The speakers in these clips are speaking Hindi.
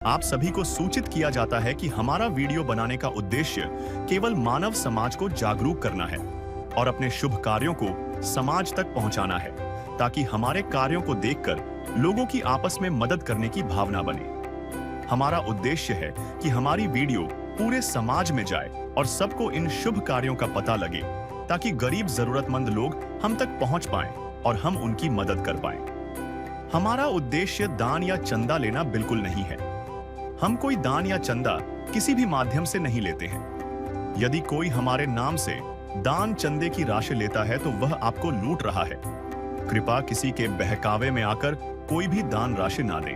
आप सभी को सूचित किया जाता है कि हमारा वीडियो बनाने का उद्देश्य केवल मानव समाज को जागरूक करना है और अपने शुभ कार्यों को समाज तक पहुंचाना है, ताकि हमारे कार्यों को देखकर लोगों की आपस में मदद करने की भावना बने। हमारा उद्देश्य है कि हमारी वीडियो पूरे समाज में जाए और सबको इन शुभ कार्यों का पता लगे, ताकि गरीब जरूरतमंद लोग हम तक पहुंच पाएं और हम उनकी मदद कर पाएं। हमारा उद्देश्य दान या चंदा लेना बिल्कुल नहीं है। हम कोई दान या चंदा किसी भी माध्यम से नहीं लेते हैं। यदि कोई हमारे नाम से दान चंदे की राशि लेता है तो वह आपको लूट रहा है। कृपया किसी के बहकावे में आकर कोई भी दान राशि ना दें।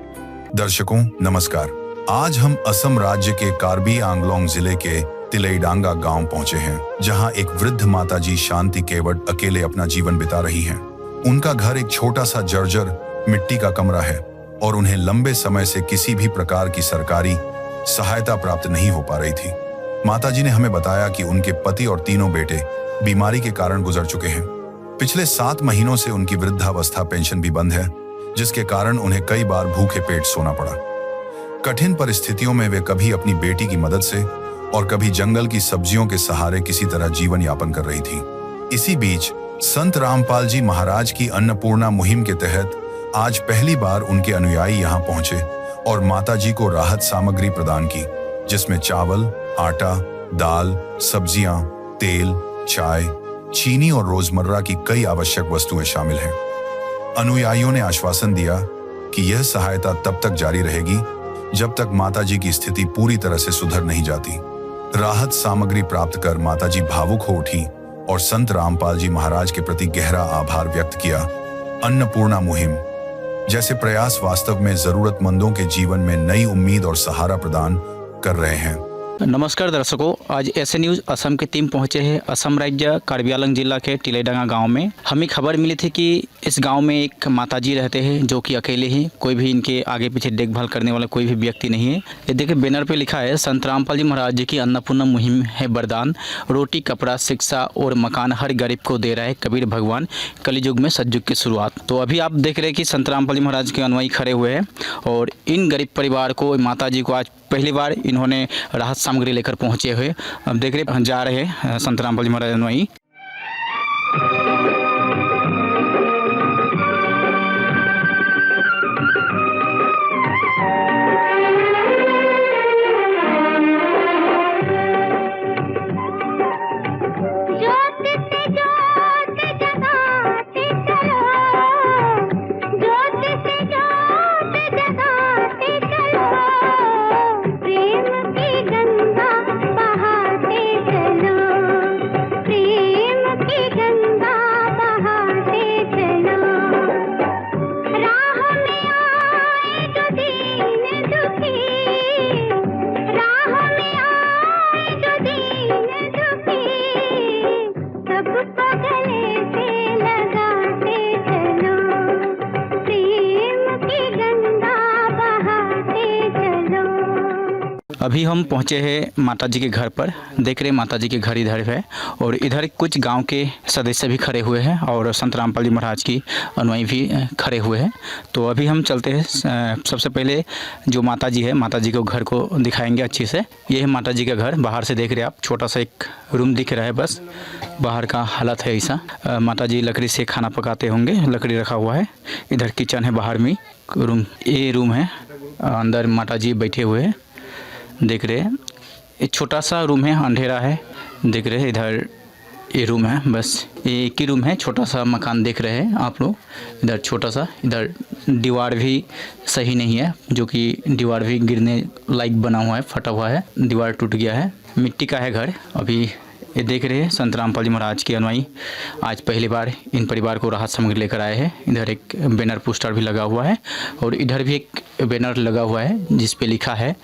दर्शकों नमस्कार। आज हम असम राज्य के कार्बी आंगलोंग जिले के तिलैडांगा गांव पहुंचे हैं, जहां एक वृद्ध माताजी शांति केवट अकेले अपना जीवन बिता रही हैं। उनका घर एक छोटा सा जर्जर मिट्टी का कमरा है और उन्हें लंबे समय से किसी भी प्रकार की सरकारी सहायता प्राप्त नहीं हो पा रही थी। माताजी ने हमें बताया कि उनके पति और तीनों बेटे बीमारी के कारण गुजर चुके हैं। पिछले 7 महीनों से उनकी वृद्धावस्था पेंशन भी बंद है, जिसके कारण उन्हें कई बार भूखे पेट सोना पड़ा। कठिन परिस्थितियों में वे कभी अपनी बेटी की मदद से और कभी जंगल की सब्जियों के सहारे किसी तरह जीवन यापन कर रही थी। इसी बीच संत रामपाल जी महाराज की अन्नपूर्णा मुहिम के तहत आज पहली बार उनके अनुयायी यहां पहुंचे और माताजी को राहत सामग्री प्रदान की, जिसमें चावल, आटा, दाल, सब्जियां, तेल, चाय, चीनी और रोजमर्रा की कई आवश्यक वस्तुएं शामिल हैं। अनुयायियों ने आश्वासन दिया कि यह सहायता तब तक जारी रहेगी जब तक माताजी की स्थिति पूरी तरह से सुधर नहीं जाती। राहत सामग्री प्राप्त कर माताजी भावुक हो उठी और संत रामपाल जी महाराज के प्रति गहरा आभार व्यक्त किया। अन्नपूर्णा मुहिम जैसे प्रयास वास्तव में जरूरतमंदों के जीवन में नई उम्मीद और सहारा प्रदान कर रहे हैं। नमस्कार दर्शकों, आज ऐसे न्यूज़ असम की टीम पहुंचे हैं असम राज्य कार्बी आंगलोंग जिला के तिलैडांगा गांव में। हमें खबर मिली थी कि इस गांव में एक माताजी रहते हैं जो कि अकेले हैं, कोई भी इनके आगे पीछे देखभाल करने वाला कोई भी व्यक्ति नहीं है। ये देखिए बैनर पे लिखा है, संत रामपाल जी महाराज जी की अन्नपूर्णा मुहिम है वरदान, रोटी कपड़ा शिक्षा और मकान हर गरीब को दे रहा है कबीर भगवान, कलियुग में सतयुग की शुरुआत। तो अभी आप देख रहे हैं कि संत रामपाल जी महाराज के अनुयायी खड़े हुए हैं और इन गरीब परिवार को माता जी को आज पहली बार इन्होंने राहत सामग्री लेकर पहुंचे हुए। अब देख रहे जा रहे हैं संत रामपाल जी महाराज अनुयायी। अभी हम पहुंचे हैं माता जी के घर पर। देख रहे हैं माता जी के घर इधर है और इधर कुछ गांव के सदस्य भी खड़े हुए हैं और संत रामपाल जी महाराज की अनुयायी भी खड़े हुए हैं। तो अभी हम चलते हैं। सबसे पहले जो माता जी है, माता जी को घर को दिखाएंगे अच्छे से। ये है माता जी का घर। बाहर से देख रहे हैं आप, छोटा सा एक रूम दिख रहा है, बस बाहर का हालत है ऐसा। माता जी लकड़ी से खाना पकाते होंगे, लकड़ी रखा हुआ है। इधर किचन है, बाहर में रूम, ये रूम है। अंदर माता जी बैठे हुए हैं, देख रहे हैं। एक छोटा सा रूम है, अंधेरा है, देख रहे हैं। इधर ये रूम है, बस ये एक ही रूम है, छोटा सा मकान देख रहे हैं आप लोग। इधर छोटा सा, इधर दीवार भी सही नहीं है, जो कि दीवार भी गिरने लायक बना हुआ है, फटा हुआ है, दीवार टूट गया है। मिट्टी का है घर। अभी ये देख रहे हैं संत रामपाल जी महाराज के अनुयायी आज पहली बार इन परिवार को राहत सामग्री लेकर आए हैं। इधर एक बैनर पोस्टर भी लगा हुआ है और इधर भी एक बैनर लगा हुआ है जिस पे लिखा है,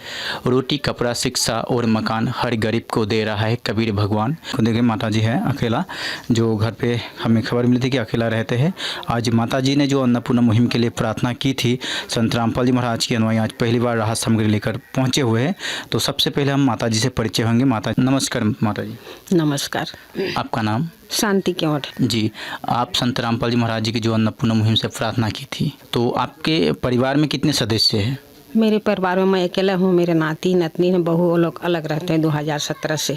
रोटी कपड़ा शिक्षा और मकान हर गरीब को दे रहा है कबीर भगवान। तो देखिए माता जी है अकेला, जो घर पे हमें खबर मिली थी कि अकेला रहते हैं। आज माता जी ने जो अन्नपूर्णा मुहिम के लिए प्रार्थना की थी, संत रामपाल जी महाराज के अनुयायी आज पहली बार राहत सामग्री लेकर पहुँचे हुए हैं। तो सबसे पहले हम माता जी से परिचय होंगे। माता नमस्कार। माता जी नमस्कार। आपका नाम? शांति केवट जी। आप संत रामपाल जी महाराज जी की जो अन्नपूर्णा मुहिम से प्रार्थना की थी, तो आपके परिवार में कितने सदस्य हैं? मेरे परिवार में मैं अकेला हूँ। मेरे नाती नतनी हैं, बहू, वो लोग अलग रहते हैं 2017 से।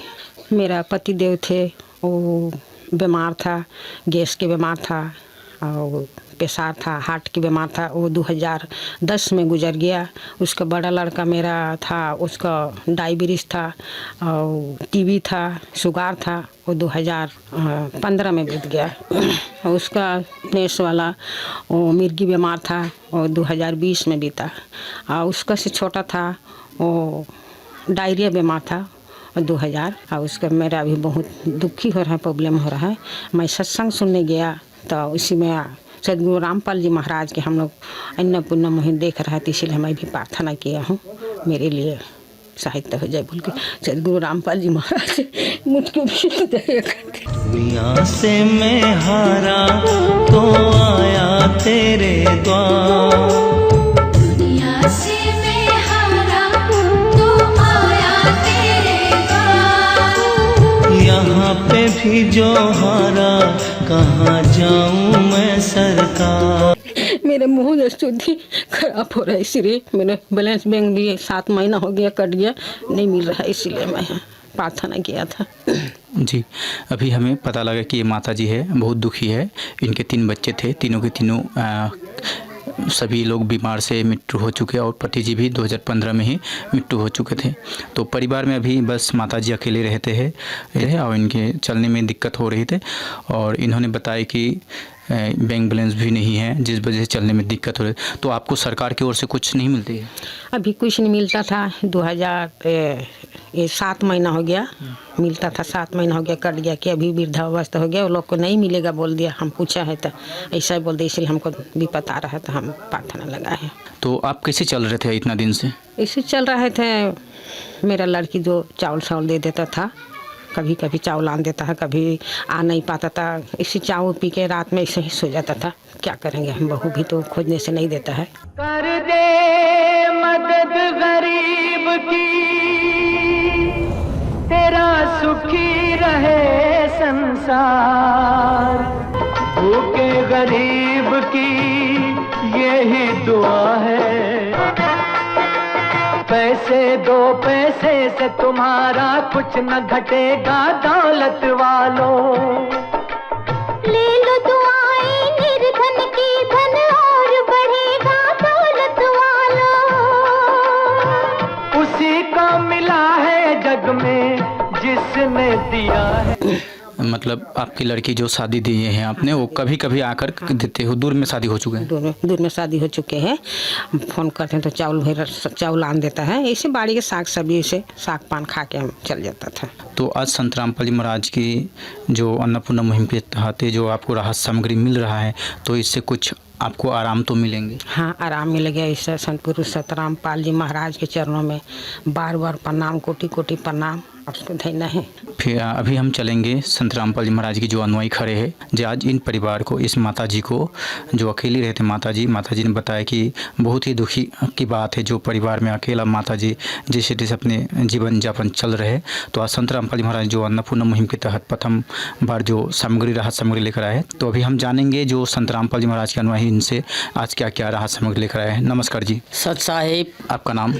मेरा पति देव थे, वो बीमार था, गैस के बीमार था और पेशाब था, हार्ट की बीमार था। वो 2010 में गुजर गया। उसका बड़ा लड़का मेरा था, उसका डायबिटीज़ था और टीबी था, शुगर था। वो 2015 में बीत गया। उसका नेस वाला वो मिर्गी बीमार था, वो 2020 में बीता। और उसका से छोटा था, वो डायरिया बीमार था 2000। और उसका मेरा अभी बहुत दुखी हो रहा है, प्रॉब्लम हो रहा है। मैं सत्संग सुनने गया तो उसी में सदगुरु रामपाल जी महाराज के हम लोग अन्नपूर्णा मुहिम देख रहा है, इसीलिए मैं भी प्रार्थना किया हूँ मेरे लिए साहित्य हो जाए बोल के। सदगुरु रामपाल जी महाराज मुझको भी दया करके। दुनिया से मैं हारा तो आया तेरे द्वार, दुनिया से मैं हारा तो आया तेरे द्वार। यहाँ पे भी जो हारा कहाँ जाऊँ मैं सरकार। मेरे मुंह शुद्धि खराब हो रहा है, इसलिए मेरे बैलेंस बैंक भी 7 महीना हो गया, कट गया, नहीं मिल रहा है, इसीलिए मैं प्रार्थना किया था। जी, अभी हमें पता लगा कि ये माता जी है, बहुत दुखी है। इनके 3 बच्चे थे, तीनों के तीनों सभी लोग बीमार से मृत्यु हो चुके और पति जी भी 2015 में ही मृत्यु हो चुके थे। तो परिवार में अभी बस माता जी अकेले रहते हैं और इनके चलने में दिक्कत हो रही थी और इन्होंने बताया कि बैंक बैलेंस भी नहीं है, जिस वजह से चलने में दिक्कत हो रही। तो आपको सरकार की ओर से कुछ नहीं मिलती है? अभी कुछ नहीं मिलता था। 7 महीना हो गया, मिलता था, 7 महीना हो गया, कट गया कि अभी वृद्धावस्था हो गया, वो लोग को नहीं मिलेगा बोल दिया। हम पूछा है तो ऐसा बोल दिया, इसलिए हमको विपत आ रहा है तो हम प्रार्थना लगाए हैं। तो आप कैसे चल रहे थे इतना दिन से? ऐसे चल रहे थे। मेरा लड़की जो चावल दे देता था, कभी कभी चावल आन देता है, कभी आ नहीं पाता था। इसी चावल पी के रात में ऐसे ही सो जाता था। क्या करेंगे हम, बहू भी तो खोजने से नहीं देता है। कर दे मदद गरीब की, तेरा सुखी रहे संसार। भूखे गरीब की यही दुआ है, पैसे दो पैसे से तुम्हारा कुछ न घटेगा दौलत वालों। ले लो दुआएं निर्धन की, धन और बढ़ेगा दौलत वालों। उसी को मिला है जग में जिसने दिया है। मतलब आपकी लड़की जो शादी दी है आपने, वो कभी कभी आकर देते हो? दूर में शादी हो चुके हैं? दूर में शादी हो चुके हैं। फ़ोन करते हैं तो चावल आन देता है। ऐसे बाड़ी के साग सब्जी से साग पान खा के हम चल जाता था। तो आज संत रामपाल जी महाराज की जो अन्नपूर्णा मुहिम के तहत जो आपको राहत सामग्री मिल रहा है, तो इससे कुछ आपको आराम तो मिलेंगे? हाँ, आराम मिलेगा। इससे संत गुरु सत रामपाल जी महाराज के चरणों में बार बार प्रणाम, कोटि कोटि प्रणाम आपको देना है। फिर अभी हम चलेंगे संत रामपाल जी महाराज की जो अनुयायी खड़े हैं, जो आज इन परिवार को, इस माता जी को जो अकेली रहते माता जी ने बताया कि बहुत ही दुखी की बात है जो परिवार में अकेला माता जी जैसे जैसे अपने जीवन यापन चल रहे। तो आज संत रामपाल जी महाराज जो अन्नपूर्णा मुहिम के तहत प्रथम बार जो सामग्री, राहत सामग्री लेकर आए, तो अभी हम जानेंगे जो संत रामपाल जी महाराज के अनुयायी इनसे आज क्या क्या राहत सामग्री लेकर आए हैं। नमस्कार जी। सत साहिब। आपका नाम?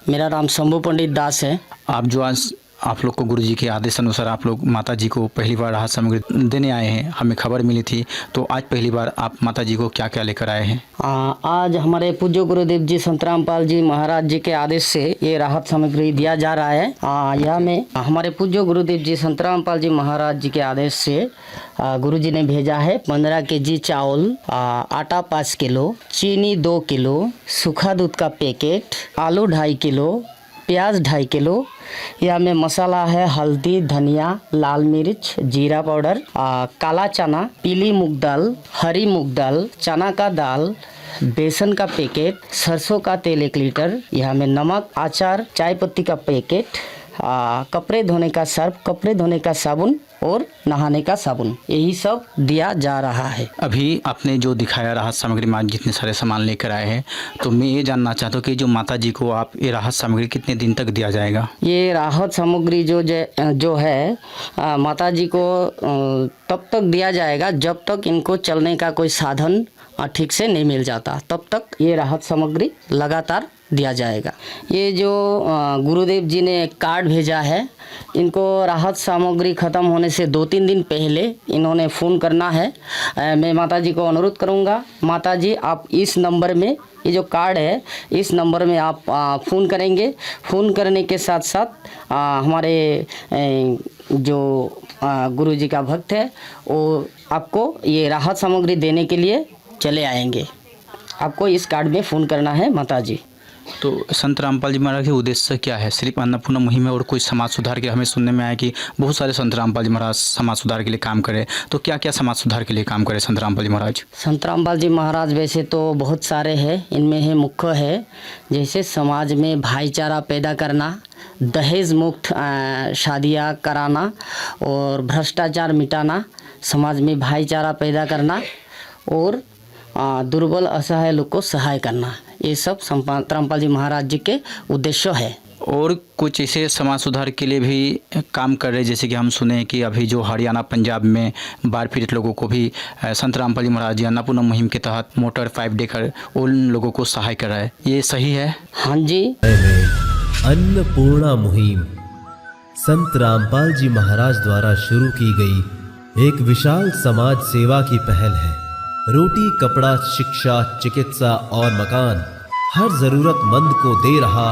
मेरा नाम शंभू पंडित दास है। आप जो आज आप लोग को गुरु जी के आदेश अनुसार आप लोग माता जी को पहली बार राहत सामग्री देने आए हैं, हमें खबर मिली थी, तो आज पहली बार आप माता जी को क्या क्या लेकर आए हैं? आज हमारे पूज्य गुरुदेव जी संत रामपाल जी महाराज जी के आदेश से ये राहत सामग्री दिया जा रहा है। यह में हमारे पूज्य गुरुदेव जी संत रामपाल जी महाराज जी के आदेश से गुरु जी ने भेजा है 15 kg चावल, आटा 5 किलो, चीनी 2 किलो, सूखा दूध का पैकेट, आलू 2.5 किलो, प्याज 2.5 किलो। यह में मसाला है हल्दी, धनिया, लाल मिर्च, जीरा पाउडर, काला चना, पीली मूंग दाल, हरी मूंग दाल, चना का दाल, बेसन का पैकेट, सरसों का तेल 1 लीटर। यह में नमक, अचार, चाय पत्ती का पैकेट, कपड़े धोने का सर्फ, कपड़े धोने का साबुन और नहाने का साबुन, यही सब दिया जा रहा है। अभी आपने जो दिखाया राहत सामग्री में आज जितने सारे सामान लेकर आए हैं, तो मैं ये जानना चाहता हूँ कि जो माता जी को आप ये राहत सामग्री कितने दिन तक दिया जाएगा? ये राहत सामग्री जो है माता जी को तब तक दिया जाएगा जब तक इनको चलने का कोई साधन ठीक से नहीं मिल जाता, तब तक ये राहत सामग्री लगातार दिया जाएगा। ये जो गुरुदेव जी ने कार्ड भेजा है, इनको राहत सामग्री ख़त्म होने से 2-3 दिन पहले इन्होंने फ़ोन करना है। मैं माता जी को अनुरोध करूँगा, माता जी आप इस नंबर में, ये जो कार्ड है इस नंबर में आप फ़ोन करेंगे। फ़ोन करने के साथ साथ हमारे जो गुरु जी का भक्त है वो आपको ये राहत सामग्री देने के लिए चले आएंगे। आपको इस कार्ड में फ़ोन करना है माता जी। तो संत रामपाल जी महाराज के उद्देश्य क्या है? सिर्फ अन्नपूर्णा मुहिम है और कोई समाज सुधार के? हमें सुनने में आया कि बहुत सारे संत रामपाल जी महाराज समाज सुधार के लिए काम करे, तो क्या क्या समाज सुधार के लिए काम करे संत रामपाल जी महाराज? संत रामपाल जी महाराज वैसे तो बहुत सारे हैं, इनमें है मुख्य है जैसे समाज में भाईचारा पैदा करना, दहेज मुक्त शादियाँ कराना और भ्रष्टाचार मिटाना, समाज में भाईचारा पैदा करना और दुर्बल असहाय लोग को सहाय करना, ये सब संत रामपाल जी महाराज जी के उद्देश्य है। और कुछ ऐसे समाज सुधार के लिए भी काम कर रहे, जैसे कि हम सुने कि अभी जो हरियाणा पंजाब में बाढ़ पीड़ित लोगों को भी संत रामपाल जी महाराज जी अन्नपूर्णा मुहिम के तहत मोटर 5 देकर उन लोगों को सहाय कर रहा है, ये सही है? हाँ जी। अन्नपूर्णा मुहिम संत रामपाल जी महाराज द्वारा शुरू की गई एक विशाल समाज सेवा की पहल है। रोटी, कपड़ा, शिक्षा, चिकित्सा और मकान हर जरूरतमंद को दे रहा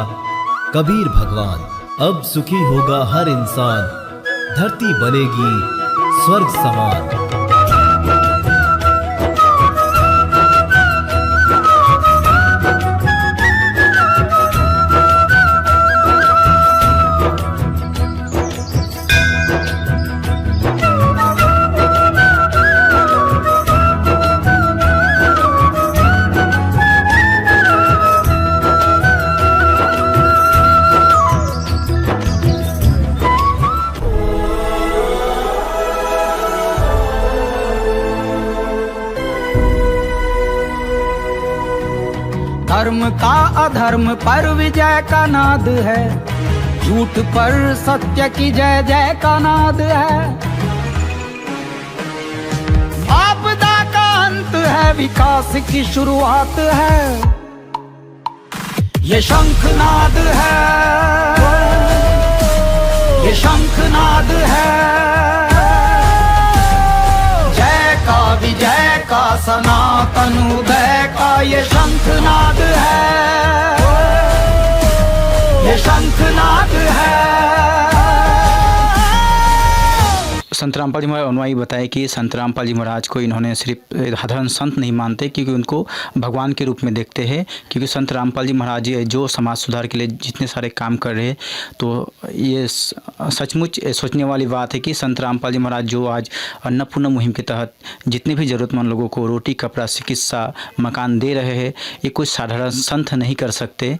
कबीर भगवान। अब सुखी होगा हर इंसान, धरती बनेगी स्वर्ग समान। धर्म का अधर्म पर विजय का नाद है, झूठ पर सत्य की जय जय का नाद है। आपदा का अंत है, विकास की शुरुआत है, ये शंखनाद है, ये शंखनाद है। जय का विजय का सनातन उदय का ये शंखनाद है, ये शंखनाद है। संत रामपाल जी महाराज अनुयायी बताए कि संत रामपाल जी महाराज को इन्होंने सिर्फ साधारण संत नहीं मानते, क्योंकि उनको भगवान के रूप में देखते हैं। क्योंकि संत रामपाल जी महाराज जी जो समाज सुधार के लिए जितने सारे काम कर रहे हैं, तो ये सचमुच सोचने वाली बात है कि संत रामपाल जी महाराज जो आज अन्नपूर्णा मुहिम के तहत जितने भी ज़रूरतमंद लोगों को रोटी, कपड़ा, चिकित्सा, मकान दे रहे हैं, ये कोई साधारण संत नहीं कर सकते।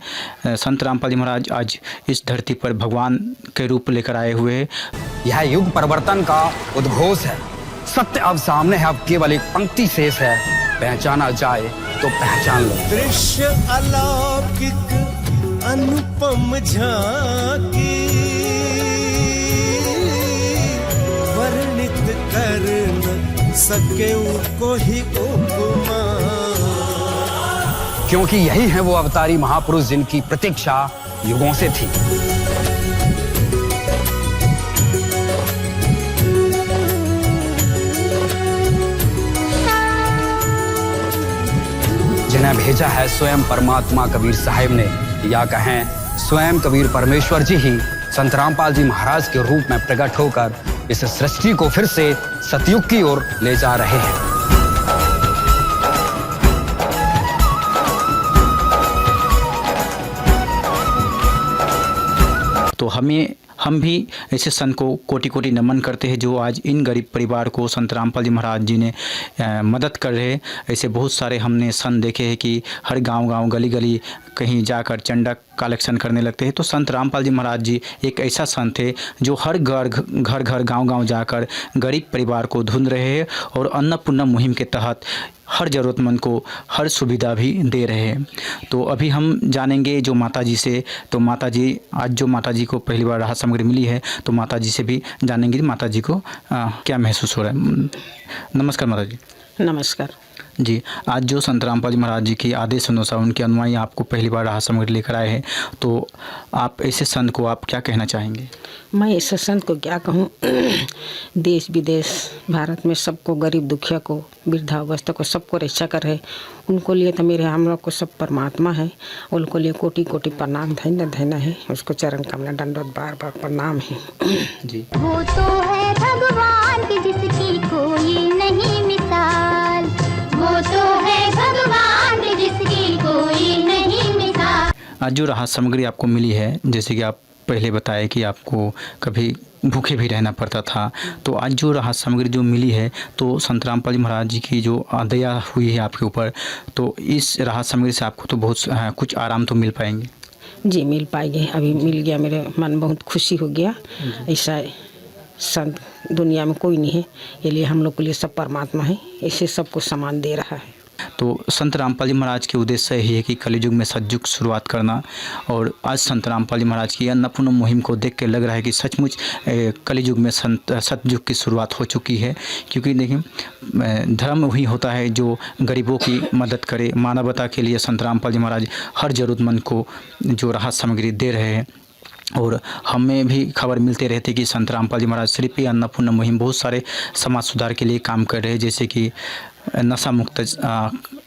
संत रामपाल जी महाराज आज इस धरती पर भगवान के रूप लेकर आए हुए हैं। यह युग परिवर्तन का उद्घोष है। सत्य अब सामने है, अब केवल एक पंक्ति शेष है, पहचाना जाए तो पहचान लो। दृश्य अलौकिक अनुपम झांकी, वर्णित कर न सके उनको ही उपमा। क्योंकि यही है वो अवतारी महापुरुष जिनकी प्रतीक्षा युगों से थी। जिन्हें भेजा है स्वयं परमात्मा कबीर साहिब ने, या कहें स्वयं कबीर परमेश्वर जी ही संत रामपाल जी महाराज के रूप में प्रकट होकर इस सृष्टि को फिर से सतयुग की ओर ले जा रहे हैं। तो हम भी ऐसे संत को कोटि कोटि नमन करते हैं जो आज इन गरीब परिवार को संत रामपाल जी महाराज जी ने मदद कर रहे हैं। ऐसे बहुत सारे हमने संत देखे हैं कि हर गांव गली गली कहीं जाकर चंदा कलेक्शन करने लगते हैं। तो संत रामपाल जी महाराज जी एक ऐसा संत है जो हर घर गांव जाकर गरीब परिवार को ढूंढ रहे हैं और अन्नपूर्णा मुहिम के तहत हर ज़रूरतमंद को हर सुविधा भी दे रहे हैं। तो अभी हम जानेंगे जो माता जी से, तो माता जी आज जो माता जी को पहली बार राहत सामग्री मिली है, तो माता जी से भी जानेंगे माता जी को क्या महसूस हो रहा है। नमस्कार माता जी। नमस्कार। जी, आज जो संत रामपाल जी महाराज जी के आदेश अनुसार उनके अनुयायी आपको पहली बार राहत सामग्री लेकर आए हैं, तो आप ऐसे संत को आप क्या कहना चाहेंगे? मैं ऐसे संत को क्या कहूँ, देश विदेश भारत में सबको, गरीब दुखिया को, वृद्धावस्था को, सबको रक्षा करे। उनको लिए तो मेरे हम लोग को सब परमात्मा है। उनको लिए कोटि कोटि प्रणाम धन्य है। उसको चरण कमला दंडवत बार बार प्रणाम है। जी, वो तो है भगवान की जिसकी कोई नहीं मिसाल, वो तो है भगवान की जिसकी कोई नहीं मिसाल। आज जो राहत सामग्री आपको मिली है, जैसे कि आप पहले बताए कि आपको कभी भूखे भी रहना पड़ता था, तो आज जो राहत सामग्री जो मिली है, तो संत रामपाल जी महाराज जी की जो दया हुई है आपके ऊपर, तो इस राहत सामग्री से आपको तो बहुत कुछ आराम तो मिल पाएंगे। जी मिल पाएंगे, अभी मिल गया, मेरे मन बहुत खुशी हो गया। ऐसा संत दुनिया में कोई नहीं है, ये लिए हम लोग के लिए सब परमात्मा है, ऐसे सबको सामान दे रहा है। तो संत रामपाल जी महाराज के उद्देश्य यही है कि कलयुग में सतयुग शुरुआत करना, और आज संत रामपाल जी महाराज की अन्नपूर्ण मुहिम को देख के लग रहा है कि सचमुच कलयुग में सतयुग की शुरुआत हो चुकी है। क्योंकि देखिए, धर्म वही होता है जो गरीबों की मदद करे। मानवता के लिए संत रामपाल जी महाराज हर ज़रूरतमंद को जो राहत सामग्री दे रहे हैं, और हमें भी खबर मिलते रहती कि संत रामपाल जी महाराज सिर्फ अन्नपूर्ण मुहिम बहुत सारे समाज सुधार के लिए काम कर रहे हैं, जैसे कि नशा मुक्त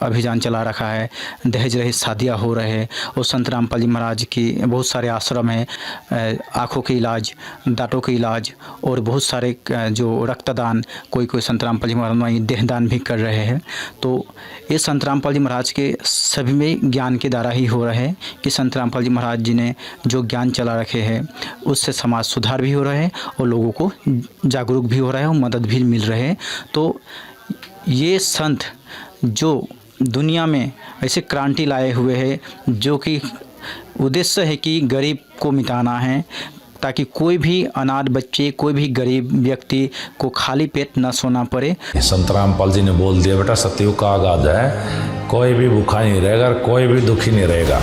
अभियान चला रखा है, दहेज रहित शादियाँ हो रहे हैं, और संत रामपाल जी महाराज की बहुत सारे आश्रम हैं, आँखों के इलाज, दांतों के इलाज, और बहुत सारे जो रक्तदान, कोई संत रामपाल जी महाराज देहदान भी कर रहे हैं। तो ये संत रामपाल जी महाराज के सभी में ज्ञान के द्वारा ही हो रहा है कि संत रामपाल जी महाराज जी ने जो ज्ञान चला रखे हैं, उससे समाज सुधार भी हो रहा है और लोगों को जागरूक भी हो रहा है और मदद भी मिल रहे हैं। तो ये संत जो दुनिया में ऐसे क्रांति लाए हुए हैं, जो कि उद्देश्य है कि गरीब को मिटाना है, ताकि कोई भी अनाथ बच्चे, कोई भी गरीब व्यक्ति को खाली पेट न सोना पड़े। संत रामपाल जी ने बोल दिया, बेटा सतयुग का आगाज है, कोई भी भूखा नहीं रहेगा, कोई भी दुखी नहीं रहेगा।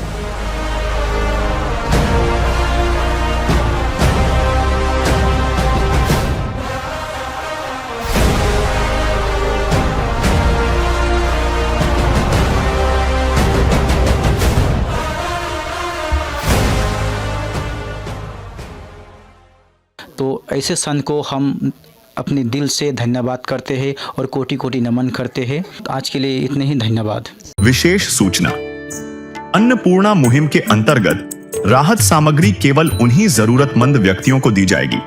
तो ऐसे संत को हम अपने दिल से धन्यवाद करते हैं और कोटि कोटि नमन करते हैं। आज के लिए इतने ही, धन्यवाद। विशेष सूचना, अन्नपूर्णा मुहिम के अंतर्गत राहत सामग्री केवल उन्हीं जरूरतमंद व्यक्तियों को दी जाएगी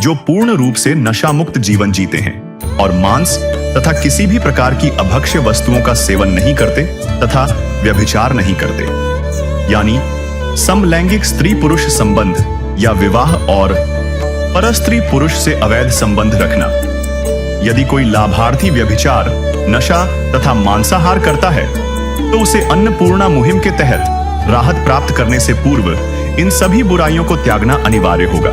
जो पूर्ण रूप से नशा मुक्त जीवन जीते हैं और मांस तथा किसी भी प्रकार की अभक्ष्य वस्तुओं का सेवन नहीं करते तथा व्यभिचार नहीं करते, यानी समलैंगिक स्त्री पुरुष संबंध या विवाह और परस्त्री पुरुष से अवैध संबंध रखना। यदि कोई लाभार्थी व्यभिचार, नशा तथा मांसाहार करता है तो उसे अन्नपूर्णा मुहिम के तहत राहत प्राप्त करने से पूर्व इन सभी बुराइयों को त्यागना अनिवार्य होगा।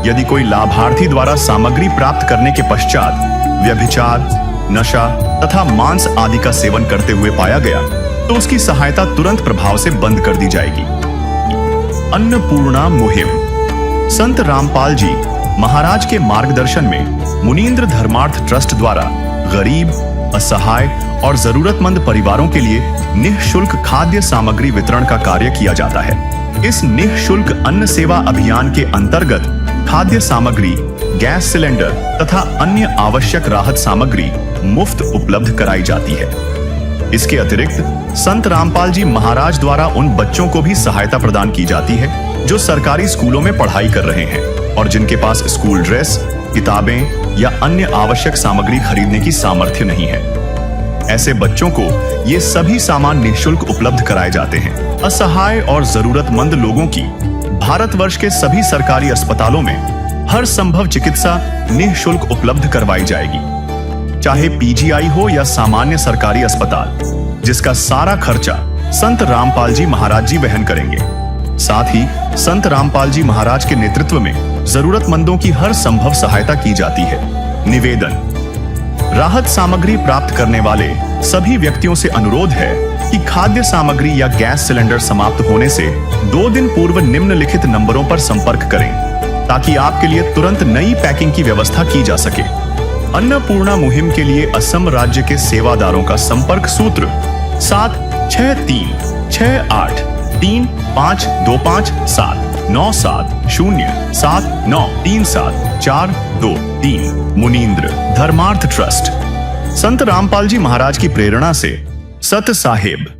यदि कोई लाभार्थी द्वारा सामग्री प्राप्त करने के पश्चात व्यभिचार, नशा तथा मांस आदि का सेवन करते हुए पाया गया तो उसकी सहायता तुरंत प्रभाव से बंद कर दी जाएगी। अन्नपूर्णा मुहिम संत रामपाल जी महाराज के मार्गदर्शन में मुनीन्द्र धर्मार्थ ट्रस्ट द्वारा गरीब, असहाय और जरूरतमंद परिवारों के लिए निःशुल्क खाद्य सामग्री वितरण का कार्य किया जाता है। इस निःशुल्क अन्न सेवा अभियान के अंतर्गत खाद्य सामग्री, गैस सिलेंडर तथा अन्य आवश्यक राहत सामग्री मुफ्त उपलब्ध कराई जाती है। इसके अतिरिक्त संत रामपाल जी महाराज द्वारा उन बच्चों को भी सहायता प्रदान की जाती है जो सरकारी स्कूलों में पढ़ाई कर रहे हैं और जिनके पास स्कूल ड्रेस, किताबें या अन्य आवश्यक सामग्री खरीदने की सामर्थ्य नहीं है। ऐसे बच्चों को ये सभी सामान निःशुल्क उपलब्ध कराए जाते हैं। असहाय और जरूरतमंद लोगों की भारतवर्ष के सभी सरकारी अस्पतालों में हर संभव चिकित्सा निःशुल्क उपलब्ध करवाई जाएगी, चाहे पीजीआई हो या सामान्य सरकारी अस्पताल, जिसका सारा खर्चा संत रामपाल जी महाराज जी वहन करेंगे। साथ ही संत रामपाल जी महाराज के नेतृत्व में जरूरतमंदों की हर संभव सहायता की जाती है। निवेदन, राहत सामग्री प्राप्त करने वाले सभी व्यक्तियों से अनुरोध है कि खाद्य सामग्री या गैस सिलेंडर समाप्त होने से 2 दिन पूर्व निम्नलिखित नंबरों पर संपर्क करें ताकि आपके लिए तुरंत नई पैकिंग की व्यवस्था की जा सके। अन्नपूर्णा मुहिम के लिए असम राज्य के सेवादारों का संपर्क सूत्र 76363525579707937423 मुनींद्र धर्मार्थ ट्रस्ट। संत रामपाल जी महाराज की प्रेरणा से सत साहिब